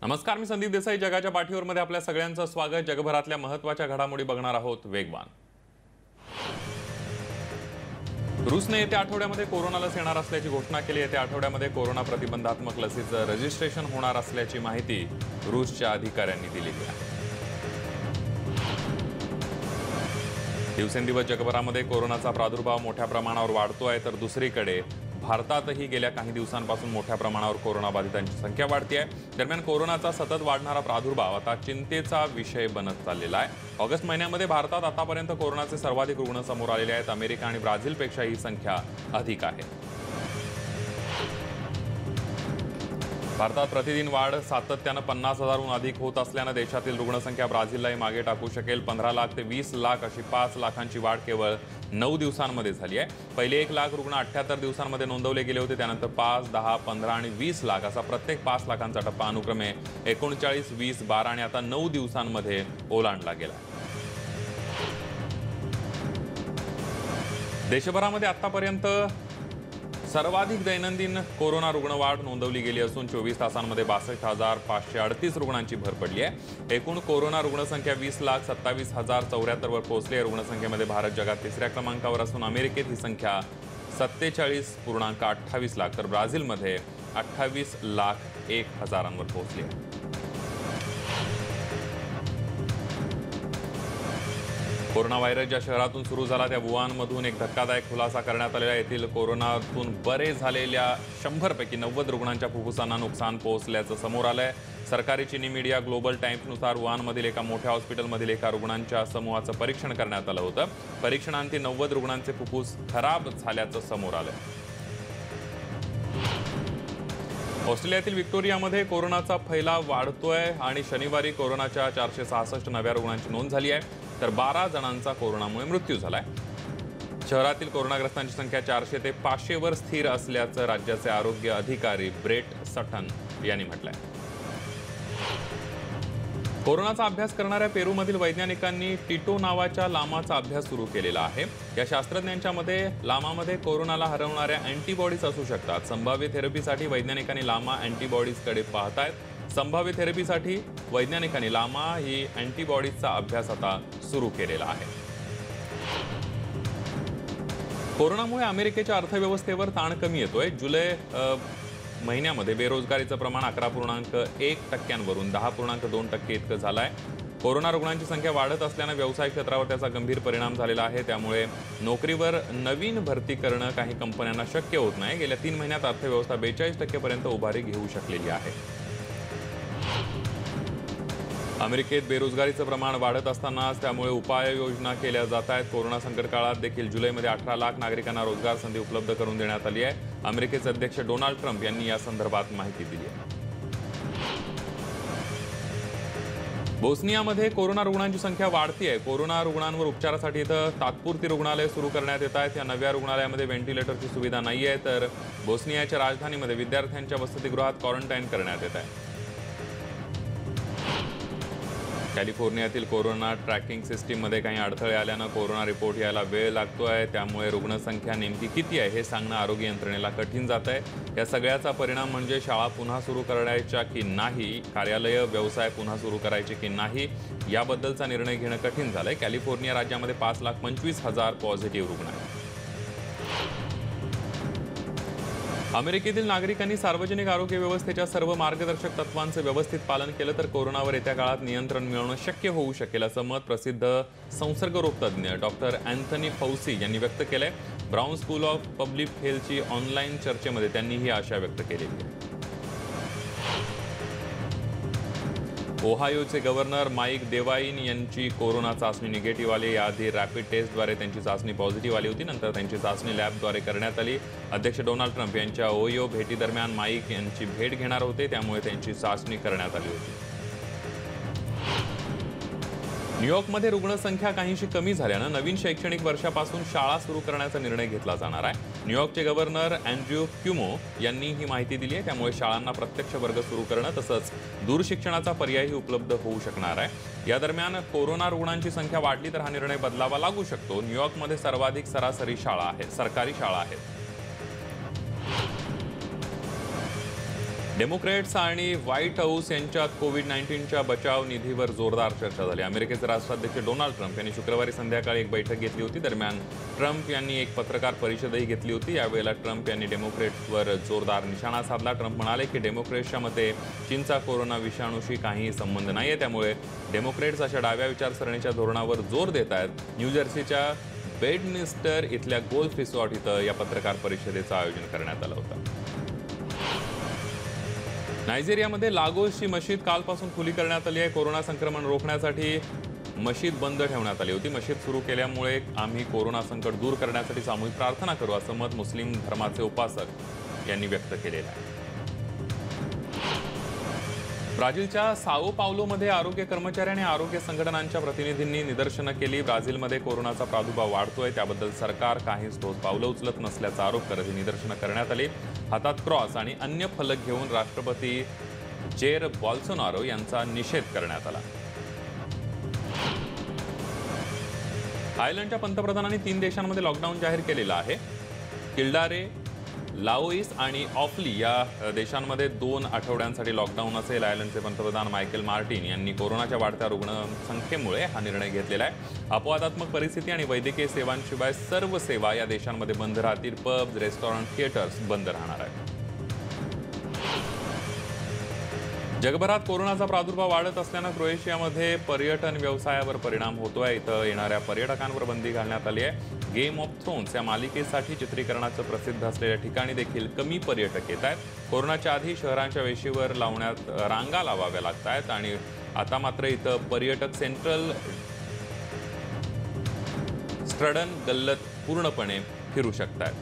नमस्कार, मी संदीप देसाई. जगाच्या पाठीवर मध्ये आपल्या सगळ्यांचं स्वागत. जगभरातल्या महत्त्वाच्या घडामोडी बघणार आहोत वेगवान. रूसने येत्या आठवड्यामध्ये कोरोना लस येणार असल्याची घोषणा केली. येत्या आठवड्यामध्ये कोरोना प्रतिबंधात्मक लसीचं रजिस्ट्रेशन होणार असल्याची माहिती रूसच्या अधिकाऱ्यांनी दिलेली आहे. दिवसेंदिवस जगभरामध्ये कोरोनाचा प्रादुर्भाव मोठ्या प्रमाणावर वाढतोय, तर दुसरीकडे भारतातही गेल्या काही दिवसांपासून मोठ्या प्रमाणावर कोरोनाबाधितांची संख्या वाढते आहे. दरम्यान कोरोनाचा सतत वाढणारा प्रादुर्भाव आता चिंतेचा विषय बनत चाललेला आहे. ऑगस्ट महिन्यामध्ये भारतात आतापर्यंत कोरोनाचे सर्वाधिक रुग्ण समोर आलेले आहेत. अमेरिका आणि ब्राझीलपेक्षा ही संख्या अधिक आहे. भारतात प्रतिदिन वाढ सातत्यानं 50,000हून अधिक होत असल्यानं देशातील रुग्णसंख्या ब्राझीललाही मागे टाकू शकेल. 15 लाख ते 20 लाख अशी 5 लाखांची वाढ केवळ 9 दिवसांमध्ये झाली आहे. पहिले 1 लाख रुग्ण 78 दिवसांमध्ये नोंदवले गेले होते. त्यानंतर 5, 10, 15 आणि 20 लाख असा प्रत्येक 5 लाखांचा टप्पा अनुक्रमे 39, 20, 12 आणि आता 9 दिवसांमध्ये ओलांडला गेला. देशभरामध्ये आतापर्यंत सर्वाधिक दैनंदिन कोरोना रुग्णवाढ नोंदवली गेली असून 24 तासांमध्ये 62,538 रुग्णांची भर पडली आहे. एकूण कोरोना रुग्णसंख्या 20,27,074 वर पोहोचली आहे. रुग्णसंख्येमध्ये भारत जगात तिसऱ्या क्रमांकावर असून अमेरिकेत ही संख्या 47.28 लाख तर ब्राझीलमध्ये 28,01,000 पोहोचली आहे. कोरोना व्हायरस ज्या शहरातून सुरू झाला त्या वुहानमधून एक धक्कादायक खुलासा करण्यात आलेला. येथील कोरोनातून बरे झालेल्या 100 पैकी 90 रुग्णांच्या फुफ्फुसांना नुकसान पोहोचल्याचं समोर आलंय. सरकारी चीनी मीडिया ग्लोबल टाइम्सनुसार वुहानमधील एका मोठ्या हॉस्पिटलमधील एका रुग्णांच्या समूहाचं परीक्षण करण्यात आलं होतं. परीक्षणांती 90 रुग्णांचे फुफ्फुस खराब झाल्याचं समोर आलंय. ऑस्ट्रेलियातील व्हिक्टोरियामध्ये कोरोनाचा फैलाव वाढतोय आणि शनिवारी कोरोनाच्या 466 नव्या रुग्णांची नोंद झाली आहे, तर 12 जणांचा कोरोनामुळे मृत्यू झालाय. शहरातील कोरोनाग्रस्तांची संख्या 400 ते 500 वर स्थिर असल्याचं राज्याचे आरोग्य अधिकारी ब्रेट सटन यांनी म्हटलंय. कोरोनाचा अभ्यास करणाऱ्या पेरूमधील वैज्ञानिकांनी टिटो नावाच्या लामाचा अभ्यास सुरू केलेला आहे. या शास्त्रज्ञांच्या मते लामामध्ये कोरोनाला हरवणाऱ्या अँटीबॉडीज असू शकतात. संभाव्य थेरपीसाठी वैज्ञानिकांनी लामा अँटीबॉडीजकडे पाहतायत. संभाव्य थेरपीसाठी वैज्ञानिकांनी लामा ही अँटीबॉडीजचा अभ्यास आता सुरू केलेला आहे. कोरोनामुळे अमेरिकेच्या अर्थव्यवस्थेवर ताण कमी येतोय. जुलै महिन्यामध्ये बेरोजगारीचं प्रमाण 11.1% 10.2% इतकं झालं आहे. कोरोना रुग्णांची संख्या वाढत असल्यानं व्यवसाय क्षेत्रावर त्याचा गंभीर परिणाम झालेला आहे. त्यामुळे नोकरीवर नवीन भरती करणं काही कंपन्यांना शक्य होत नाही. गेल्या 3 महिन्यात अर्थव्यवस्था 42% पर्यंत उभारी घेऊ शकलेली आहे. अमेरिकेत बेरोजगारीचं प्रमाण वाढत असतानाच त्यामुळे उपाययोजना केल्या जात आहेत. कोरोना संकट काळात देखील जुलैमध्ये 18 लाख नागरिकांना रोजगार संधी उपलब्ध करून देण्यात आली आहे. अमेरिकेचे अध्यक्ष डोनाल्ड ट्रम्प यांनी या संदर्भात माहिती दिली आहे. बोस्नियामध्ये कोरोना रुग्णांची संख्या वाढती आहे. कोरोना रुग्णांवर उपचारासाठी इथं तात्पुरती रुग्णालय सुरू करण्यात येत आहेत. या नव्या रुग्णालयामध्ये व्हेंटिलेटरची सुविधा नाही आहे, तर बोस्नियाच्या राजधानीमध्ये विद्यार्थ्यांच्या वसतिगृहात क्वारंटाईन करण्यात येत आहे. कॅलिफोर्नियातील कोरोना ट्रॅकिंग सिस्टीममध्ये काही अडथळे आल्यानं कोरोना रिपोर्ट यायला वेळ लागतोय. त्यामुळे रुग्णसंख्या नेमकी किती आहे हे सांगणं आरोग्य यंत्रणेला कठीण जात आहे. या सगळ्याचा परिणाम म्हणजे शाळा पुन्हा सुरू करायच्या की नाही, कार्यालय व्यवसाय पुन्हा सुरू करायचे की नाही याबद्दलचा निर्णय घेणं कठीण झालंय. कॅलिफोर्निया राज्यामध्ये 5,25,000 पॉझिटिव्ह रुग्ण आहेत. अमेरिकेतील नागरिकांनी सार्वजनिक आरोग्य व्यवस्थेच्या सर्व मार्गदर्शक तत्वांचं व्यवस्थित पालन केलं तर कोरोनावर येत्या काळात नियंत्रण मिळवणं शक्य होऊ शकेल असं मत प्रसिद्ध संसर्गरोग तज्ज्ञ डॉक्टर अँथनी फौसी यांनी व्यक्त केलंय. ब्राउन स्कूल ऑफ पब्लिक हेल्थची ऑनलाईन चर्चेमध्ये त्यांनी ही आशा व्यक्त केलेली आहे. ओहायोचे गव्हर्नर माईक देवाइन यांची कोरोना चाचणी निगेटिव्ह आली. याआधी रॅपिड टेस्टद्वारे त्यांची चाचणी पॉझिटिव्ह आली होती. नंतर त्यांची चाचणी लॅबद्वारे करण्यात आली. अध्यक्ष डोनाल्ड ट्रम्प यांच्या ओहियो भेटीदरम्यान माईक यांची भेट घेणार होते, त्यामुळे त्यांची चाचणी करण्यात आली होती. न्यूयॉर्कमध्ये रुग्णसंख्या काहीशी कमी झाल्यानं नवीन शैक्षणिक वर्षापासून शाळा सुरू करण्याचा निर्णय घेतला जाणार आहे. न्यूयॉर्कचे गव्हर्नर अँड्र्यू क्युमो यांनी ही माहिती दिली आहे. त्यामुळे शाळांना प्रत्यक्ष वर्ग सुरू करणं तसंच दूरशिक्षणाचा पर्यायही उपलब्ध होऊ शकणार आहे. या दरम्यान कोरोना रुग्णांची संख्या वाढली तर हा निर्णय बदलावा लागू शकतो. न्यूयॉर्कमध्ये सर्वाधिक सरासरी शाळा आहेत, सरकारी शाळा आहेत. डेमोक्रॅट्स आणि व्हाईट हाऊस यांच्यात कोविड-19च्या बचाव निधीवर जोरदार चर्चा झाली. अमेरिकेचे राष्ट्राध्यक्ष डोनाल्ड ट्रम्प यांनी शुक्रवारी संध्याकाळी एक बैठक घेतली होती. दरम्यान ट्रम्प यांनी एक पत्रकार परिषदही घेतली होती. यावेळेला ट्रम्प यांनी डेमोक्रॅट्सवर जोरदार निशाणा साधला. ट्रम्प म्हणाले की डेमोक्रॅट्सच्या मते चीनचा कोरोना विषाणूशी काहीही संबंध नाहीये, त्यामुळे डेमोक्रॅट्स अशा डाव्या विचारसरणीच्या धोरणावर जोर देत आहेत. न्यूजर्सीच्या बेडमिन्स्टर इथल्या गोल्फ रिसॉर्ट इथं या पत्रकार परिषदेचं आयोजन करण्यात आलं होतं. नायजेरियामध्ये लागोसची मशीद कालपासून खुली करण्यात आली आहे. कोरोना संक्रमण रोखण्यासाठी मशीद बंद ठेवण्यात आली होती. मशीद सुरू केल्यामुळे आम्ही कोरोना संकट दूर करण्यासाठी सामूहिक प्रार्थना करू, असं मत मुस्लिम धर्माचे उपासक यांनी व्यक्त केलेलं आहे. ब्राझीलच्या साओ पावलोमध्ये आरोग्य कर्मचारी आणि आरोग्य संघटनांच्या प्रतिनिधींनी निदर्शनं केली. ब्राझीलमध्ये कोरोनाचा प्रादुर्भाव वाढतोय, त्याबद्दल सरकार काहीच ठोस पावलं उचलत नसल्याचा आरोप करत ही निदर्शनं करण्यात आली. हातात क्रॉस आणि अन्य फलक घेऊन राष्ट्रपती जेर बोल्सोनारो यांचा निषेध करण्यात आला. थायलंडच्या पंतप्रधानांनी 3 देशांमध्ये लॉकडाऊन जाहीर केलेला आहे. किल्डारे, लाओइस आणि ऑफली या देशांमध्ये 2 आठवड्यांसाठी लॉकडाऊन असेल. आयर्लंडचे पंतप्रधान मायकेल मार्टिन यांनी कोरोनाच्या वाढत्या रुग्णसंख्येमुळे हा निर्णय घेतलेला आहे. अपवादात्मक परिस्थिती आणि वैद्यकीय सेवांशिवाय सर्व सेवा या देशांमध्ये बंद राहतील. पब्स, रेस्टॉरंट, थिएटर्स बंद राहणार आहेत. जगभरात कोरोनाचा प्रादुर्भाव वाढत असल्यानं क्रोएशियामध्ये पर्यटन व्यवसायावर परिणाम होतोय. इथं येणाऱ्या पर्यटकांवर बंदी घालण्यात आली आहे. गेम ऑफ थ्रोन्स या मालिकेसाठी चित्रीकरणाचं प्रसिद्ध असलेल्या ठिकाणी देखील कमी पर्यटक येत आहेत. कोरोनाच्या आधी शहरांच्या वेशीवर लावण्यात रांगा लावाव्या लागत आहेत आणि आता मात्र इथं पर्यटक सेंट्रल स्ट्रडन गल्लत पूर्णपणे फिरू शकतात.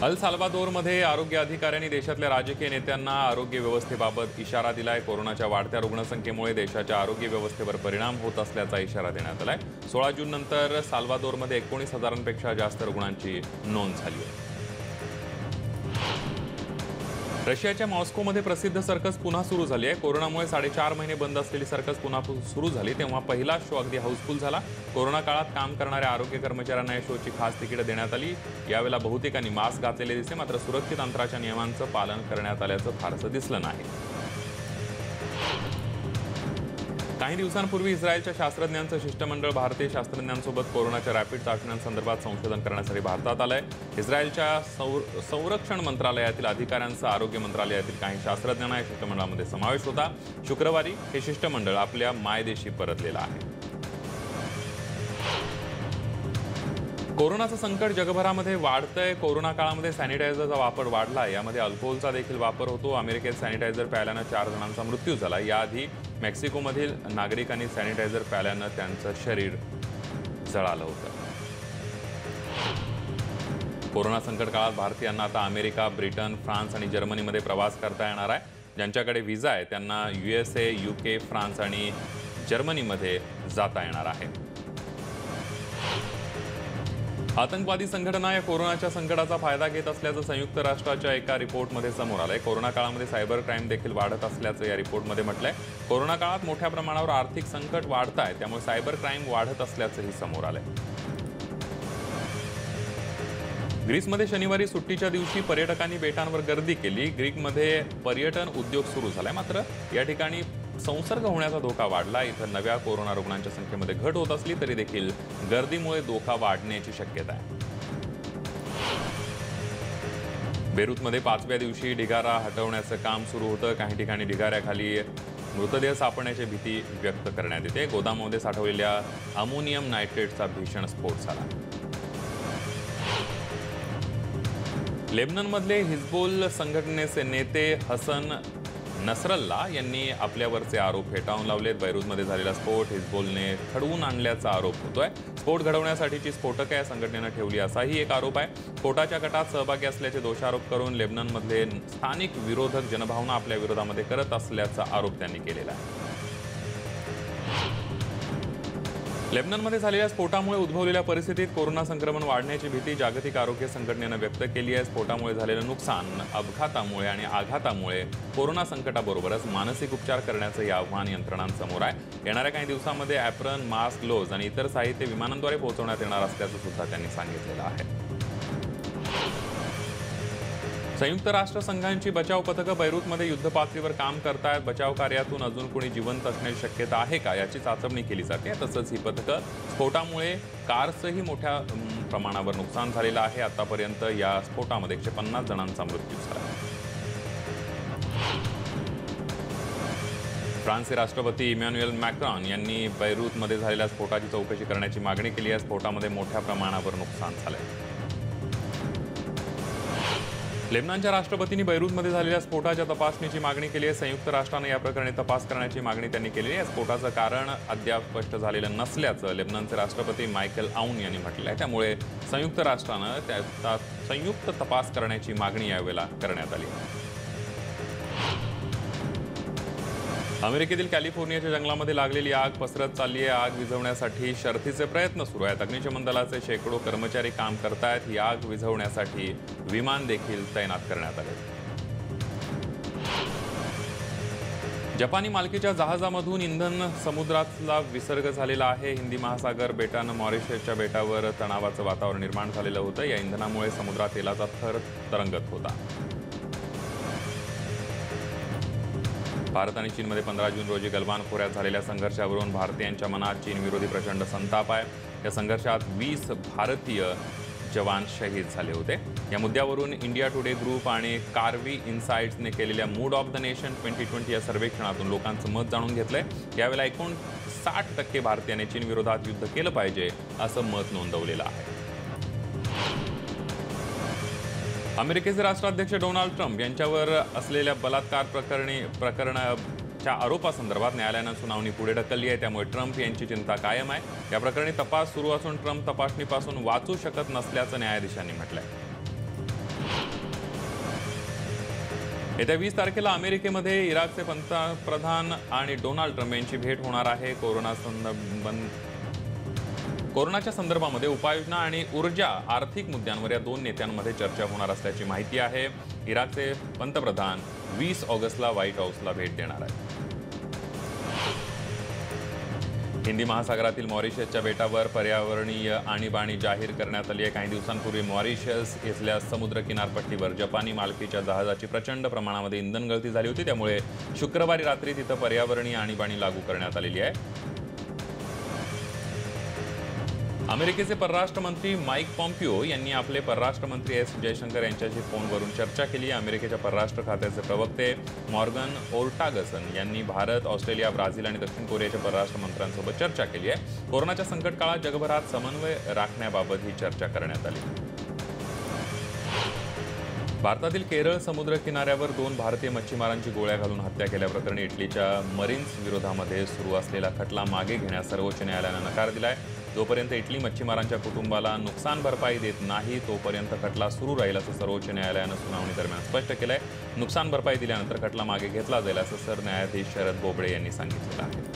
अल साल्वादोरमध्ये आरोग्य अधिकाऱ्यांनी देशातल्या राजकीय नेत्यांना आरोग्य व्यवस्थेबाबत इशारा दिलाय. कोरोनाच्या वाढत्या रुग्णसंख्येमुळे देशाच्या आरोग्य व्यवस्थेवर परिणाम होत असल्याचा इशारा देण्यात आलाय. 16 जून नंतर साल्वादोरमध्ये 19,000पेक्षा जास्त रुग्णांची नोंद झाली आहे. रशियाच्या मॉस्कोमध्ये प्रसिद्ध सर्कस पुन्हा सुरू झाली आहे. कोरोनामुळे 4.5 महिने बंद असलेली सर्कस पुन्हा सुरू झाली तेव्हा पहिला शो अगदी हाऊसफुल झाला. कोरोना काळात काम करणाऱ्या आरोग्य कर्मचाऱ्यांना या शोची खास तिकीट देण्यात आली. यावेळेला बहुतेकांनी मास्क घातलेले दिसले, मात्र सुरक्षित अंतराच्या नियमांचं पालन करण्यात आल्याचं फारसं दिसलं नाही. काही दिवसांपूर्वी इस्रायलच्या शास्त्रज्ञांचं शिष्टमंडळ भारतीय शास्त्रज्ञांसोबत कोरोनाच्या रॅपिड चाचण्यांसंदर्भात संशोधन करण्यासाठी भारतात आलंय. इस्रायलच्या संरक्षण मंत्रालयातील अधिकाऱ्यांचा आरोग्य मंत्रालयातील काही शास्त्रज्ञांना या शिष्टमंडळामध्ये समावेश होता. शुक्रवारी हे शिष्टमंडळ आपल्या मायदेशी परतलेलं आहे. कोरोनाचं संकट जगभरामध्ये वाढतंय. कोरोना काळामध्ये सॅनिटायझरचा वापर वाढला. यामध्ये अल्कोहोलचा देखील वापर होतो. अमेरिकेत सॅनिटायझर प्यायल्यानं 4 जणांचा मृत्यू झाला. याआधी मेक्सिकोमधील नागरिकांनी सॅनिटायझर प्यायल्यानं त्यांचं शरीर जळालं होतं. कोरोना संकट काळात भारतीयांना आता अमेरिका, ब्रिटन, फ्रान्स आणि जर्मनीमध्ये प्रवास करता येणार आहे. ज्यांच्याकडे व्हिसा आहे त्यांना USA, UK, फ्रान्स आणि जर्मनीमध्ये जाता येणार आहे. आतंकवादी संघटना या कोरोनाच्या संकटाचा फायदा घेत असल्याचं संयुक्त राष्ट्राच्या एका रिपोर्टमध्ये समोर आलंय. कोरोना काळामध्ये सायबर क्राईम देखील वाढत असल्याचं या रिपोर्टमध्ये म्हटलंय. कोरोना काळात मोठ्या प्रमाणावर आर्थिक संकट वाढत आहे, त्यामुळे सायबर क्राईम वाढत असल्याचंही समोर आलंय. ग्रीसमध्ये शनिवारी सुट्टीच्या दिवशी पर्यटकांनी बेटांवर गर्दी केली. ग्रीकमध्ये पर्यटन उद्योग सुरू झालाय, मात्र या ठिकाणी संसर्ग होण्याचा धोका वाढला. इथं नव्या कोरोना रुग्णांच्या संख्येमध्ये घट होत असली तरी देखील गर्दीमुळे धोका वाढण्याची शक्यता आहे. बेरूतमध्ये 5व्या दिवशी ढिगारा हटवण्याचं काम सुरू होतं. काही ठिकाणी ढिगाऱ्याखाली मृतदेह सापडण्याची भीती व्यक्त करण्यात येते. गोदामामध्ये साठवलेल्या अमोनियम नायट्रेटचा भीषण स्फोट झाला. लेबननमधले हिजबुल संघटनेचे नेते हसन नसरल्ला यांनी आपल्यावरचे आरोप फेटाळून लावलेत. बैरूतमध्ये झालेला स्फोट हिजबुलने खडवून आणल्याचा आरोप होतोय. स्फोट घडवण्यासाठीची स्फोटकं या संघटनेनं ठेवली असाही एक आरोप आहे. स्फोटाच्या गटात सहभागी असल्याचे दोषारोप करून लेबननमधले स्थानिक विरोधक जनभावना आपल्या विरोधामध्ये करत असल्याचा आरोप त्यांनी केलेला आहे. लेबननमध्ये झालेल्या स्फोटामुळे उद्भवलेल्या परिस्थितीत कोरोना संक्रमण वाढण्याची भीती जागतिक आरोग्य संघटनेनं व्यक्त केली आहे. स्फोटामुळे झालेलं नुकसान, अपघातामुळे आणि आघातामुळे कोरोना संकटाबरोबरच मानसिक उपचार करण्याचं आव्हान यंत्रणांसमोर आहे. येणाऱ्या काही दिवसांमध्ये ॲप्रन, मास्क, ग्लोव्ज आणि इतर साहित्य विमानांद्वारे पोहोचवण्यात येणार असल्याचं सुद्धा त्यांनी सांगितलेलं आहे. संयुक्त राष्ट्र संघांची बचाव पथकं बैरूतमध्ये युद्धपातळीवर काम करतायत. बचाव कार्यातून अजून कोणी जिवंत असण्याची शक्यता आहे का याची चाचपणी केली जाते. तसंच ही पथकं स्फोटामुळे कारचंही मोठ्या प्रमाणावर नुकसान झालेलं आहे. आतापर्यंत या स्फोटामध्ये 150 जणांचा मृत्यू झाला. फ्रान्सचे राष्ट्रपती इमॅन्युएल मॅक्रॉन यांनी बैरूतमध्ये झालेल्या स्फोटाची चौकशी करण्याची मागणी केली आहे. स्फोटामध्ये मोठ्या प्रमाणावर नुकसान झालंय. लेबनॉनच्या राष्ट्रपतींनी बैरूतमध्ये झालेल्या स्फोटाच्या तपासणीची मागणी केली आहे. संयुक्त राष्ट्राने या प्रकरणी तपास करण्याची मागणी त्यांनी केली आहे. स्फोटाचं कारण अद्याप स्पष्ट झालेलं नसल्याचं लेबनॉनचे राष्ट्रपती मायकेल आऊन यांनी म्हटलं आहे. त्यामुळे संयुक्त राष्ट्रानं त्याचा संयुक्त तपास करण्याची मागणी यावेळेला करण्यात आली. अमेरिकेतील कॅलिफोर्नियाच्या जंगलामध्ये लागलेली आग पसरत चालली आहे. आग विझवण्यासाठी शर्थीचे प्रयत्न सुरू आहेत. अग्निशमन दलाचे शेकडो कर्मचारी काम करतायत. ही आग विझवण्यासाठी विमान देखील तैनात करण्यात आले. जपानी मालकीच्या जहाजामधून इंधन समुद्रातला विसर्ग झालेला आहे. हिंदी महासागर बेटानं मॉरिशसच्या बेटावर तणावाचं वातावरण निर्माण झालेलं होतं. या इंधनामुळे समुद्रात तेलाचा थर तरंगत होता. भारत आणि चीनमध्ये 15 जून रोजी गलवान खोऱ्यात झालेल्या संघर्षावरून भारतीयांच्या मनात चीन विरोधी प्रचंड संताप आहे. या संघर्षात 20 भारतीय जवान शहीद झाले होते. या मुद्द्यावरून इंडिया टुडे ग्रुप आणि कार्वी इन्साइट्सने केलेल्या मूड ऑफ द नेशन 2020 या सर्वेक्षणातून लोकांचं मत जाणून घेतलंय. यावेळेला एकूण 60% भारतीयांनी चीन विरोधात युद्ध केलं पाहिजे असं मत नोंदवलेलं आहे. अमेरिकेचे राष्ट्राध्यक्ष डोनाल्ड ट्रम्प यांच्यावर असलेल्या बलात्कार प्रकरणाच्या आरोपासंदर्भात न्यायालयानं सुनावणी पुढे ढकलली आहे. त्यामुळे ट्रम्प यांची चिंता कायम आहे. या प्रकरणी तपास सुरू असून ट्रम्प तपासणीपासून वाचू शकत नसल्याचं न्यायाधीशांनी म्हटलंय. येत्या 20 तारखेला अमेरिकेमध्ये इराकचे पंतप्रधान आणि डोनाल्ड ट्रम्प यांची भेट होणार आहे. कोरोनाच्या संदर्भामध्ये उपाययोजना आणि ऊर्जा आर्थिक मुद्द्यांवर या दोन नेत्यांमध्ये चर्चा होणार असल्याची माहिती आहे. इराकचे पंतप्रधान 20 ऑगस्टला व्हाईट हाऊसला भेट देणार आहेत. हिंदी महासागरातील मॉरिशसच्या बेटावर पर्यावरणीय आणीबाणी जाहीर करण्यात आली आहे. काही दिवसांपूर्वी मॉरिशस इथल्या समुद्र किनारपट्टीवर जपानी मालकीच्या जहाजाची प्रचंड प्रमाणामध्ये इंधन गळती झाली होती. त्यामुळे शुक्रवारी रात्री तिथं पर्यावरणीय आणीबाणी लागू करण्यात आलेली आहे. अमेरिकेचे परराष्ट्र मंत्री माईक पॉम्पिओ यांनी आपले परराष्ट्र मंत्री एस जयशंकर यांच्याशी फोनवरून चर्चा केली. अमेरिकेच्या परराष्ट्र खात्याचे प्रवक्ते मॉर्गन ओर्टागसन यांनी भारत, ऑस्ट्रेलिया, ब्राझील आणि दक्षिण कोरियाच्या परराष्ट्र मंत्र्यांसोबत चर्चा केली आहे. कोरोनाच्या संकट काळात जगभरात समन्वय राखण्याबाबत ही चर्चा करण्यात आली. भारतातील केरळ समुद्र किनाऱ्यावर 2 भारतीय मच्छीमारांची गोळ्या घालून हत्या केल्याप्रकरणी इटलीच्या मरीन्स विरोधामध्ये सुरू असलेला खटला मागे घेण्यास सर्वोच्च न्यायालयानं नकार दिलाय. जोपर्यंत इटली मच्छीमारांच्या कुटुंबाला नुकसान भरपाई देत नाही तोपर्यंत खटला सुरू राहील असं सर्वोच्च न्यायालयानं सुनावणी दरम्यान स्पष्ट केलंय. नुकसान भरपाई दिल्यानंतर खटला मागे घेतला जाईल असं सरन्यायाधीश शरद बोबडे यांनी सांगितलेलं आहे.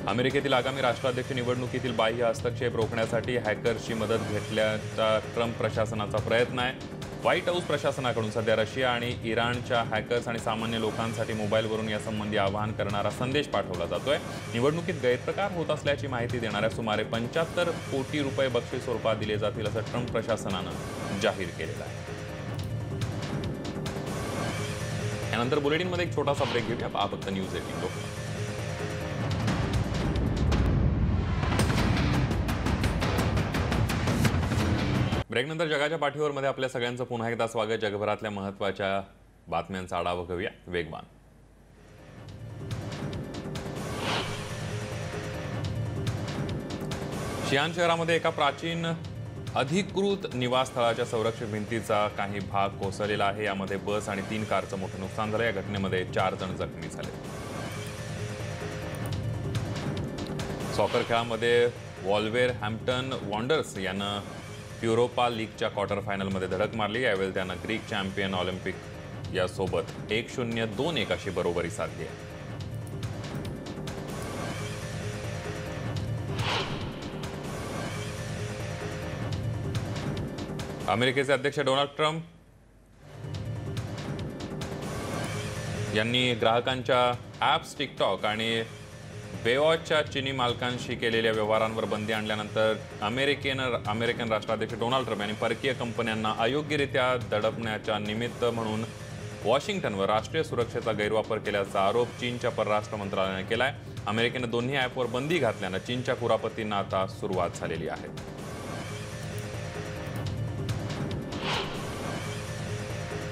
अमेरिकेतील आगामी राष्ट्राध्यक्ष निवडणुकीतील बाह्य हस्तक्षेप रोखण्यासाठी हॅकर्सची मदत घेतल्याचा ट्रम्प प्रशासनाचा प्रयत्न आहे. व्हाईट हाऊस प्रशासनाकडून सध्या रशिया आणि इराणच्या हॅकर्स आणि सामान्य लोकांसाठी मोबाईलवरून यासंबंधी आवाहन करणारा संदेश पाठवला जातोय. निवडणुकीत गैरप्रकार होत असल्याची माहिती देणाऱ्या सुमारे 75 कोटी रुपये बक्षीस स्वरूपात दिले जातील असं ट्रम्प प्रशासनानं जाहीर केलेलं आहे. यानंतर बुलेटिनमध्ये एक छोटासा ब्रेक घेऊया. पहा फक्त न्यूज 18 लोक. ब्रेकनंतर जगाच्या पाठीवर मध्ये आपल्या सगळ्यांचं पुन्हा एकदा स्वागत. जगभरातल्या महत्त्वाच्या बातम्यांचा आढावा घेऊया. वेगवान शियान शहरामध्ये एका प्राचीन अधिकृत निवासस्थळाच्या संरक्षक भिंतीचा काही भाग कोसळलेला आहे. यामध्ये बस आणि 3 कारचं मोठं नुकसान झालं. या घटनेमध्ये 4 जण जखमी झाले. सॉकर खेळामध्ये वॉल्व्हरहॅम्प्टन वॉन्डर्स यानं युरोपा लीगच्या क्वार्टर फायनलमध्ये धडक मारली. यावेळी त्यानं ग्रीक चॅम्पियन ऑलिम्पिक यासोबत 1-0-2-1 अशी बरोबरी साधली आहे. अमेरिकेचे अध्यक्ष डोनाल्ड ट्रम्प यांनी ग्राहकांच्या ॲप्स टिकटॉक आणि बेवॉचच्या चीनी मालकांशी केलेल्या व्यवहारांवर बंदी आणल्यानंतर अमेरिकन राष्ट्राध्यक्ष डोनाल्ड ट्रम्प यांनी परकीय कंपन्यांना अयोग्यरित्या दडपण्याच्या निमित्त म्हणून वॉशिंग्टनवर राष्ट्रीय सुरक्षेचा गैरवापर केल्याचा आरोप चीनच्या परराष्ट्र मंत्रालयाने केलाय। अमेरिकेने दोन्ही ॲपवर बंदी घातल्यानं चीनच्या कुरापतींना आता सुरुवात झालेली आहे।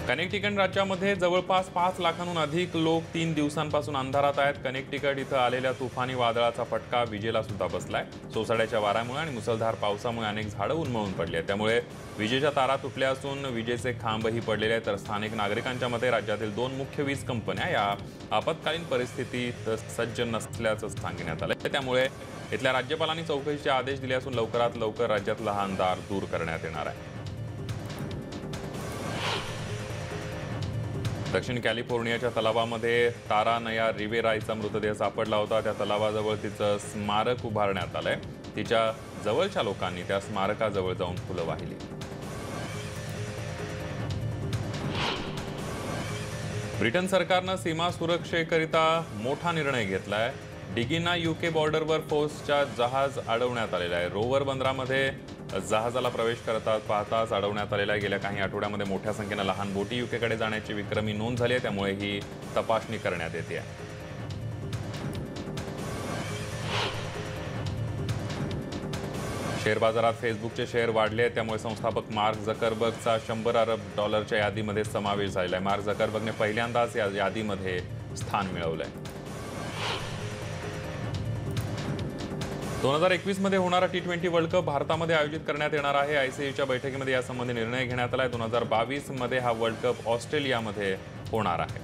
कनेक्टिकट राज्यामध्ये जवळपास 5 लाखांहून अधिक लोक 3 दिवसांपासून अंधारात आहेत। कनेक्टिकट इथं आलेल्या तुफानी वादळाचा फटका विजेला सुद्धा बसलाय। सोसाट्याच्या वाऱ्यामुळे आणि मुसळधार पावसामुळे अनेक झाडं उन्मळून पडली आहेत। त्यामुळे विजेच्या तारा तुटल्या असून विजेचे खांबही पडलेले आहेत। तर स्थानिक नागरिकांच्या मते राज्यातील 2 मुख्य वीज कंपन्या या आपत्कालीन परिस्थितीत सज्ज नसल्याचं सांगण्यात आलंय। त्यामुळे इथल्या राज्यपालांनी चौकशीचे आदेश दिले असून लवकरात लवकर राज्यातला हा अंधार दूर करण्यात येणार आहे। दक्षिण कॅलिफोर्नियाच्या तलावामध्ये तारा नया रिवेराचा मृतदेह सापडला होता। त्या तलावाजवळ तिचं स्मारक उभारण्यात आलंय। तिच्या जवळच्या लोकांनी त्या स्मारकाजवळ जाऊन फुलं वाहिली। ब्रिटन सरकारनं सीमा सुरक्षेकरिता मोठा निर्णय घेतलाय। डिगिना यूके बॉर्डरवर फोर्सच्या जहाज अडवण्यात आलेला आहे। रोवर बंदरामध्ये जहाजाला प्रवेश करतात पाहताच अडवण्यात आलेला आहे। गेल्या काही आठवड्यामध्ये मोठ्या संख्येने लहान बोटी यूकेकडे जाण्याची विक्रमी नोंद झाली आहे। त्यामुळे ही तपासणी करण्यात येते आहे। शेअर बाजारात फेसबुकचे शेअर वाढले आहेत। त्यामुळे संस्थापक मार्क झकरबर्गचा $100 अरब यादीमध्ये समावेश झालेला आहे। मार्क झकरबर्गने पहिल्यांदाच या यादीमध्ये स्थान मिळवलंय। 2021 मध्ये होणारा T20 वर्ल्ड कप भारतामध्ये आयोजित करण्यात येणार आहे। ICCच्या बैठकीमध्ये यासंबंधी निर्णय घेण्यात आला आहे। 2022 मध्ये हा वर्ल्ड कप ऑस्ट्रेलियामध्ये होणार आहे।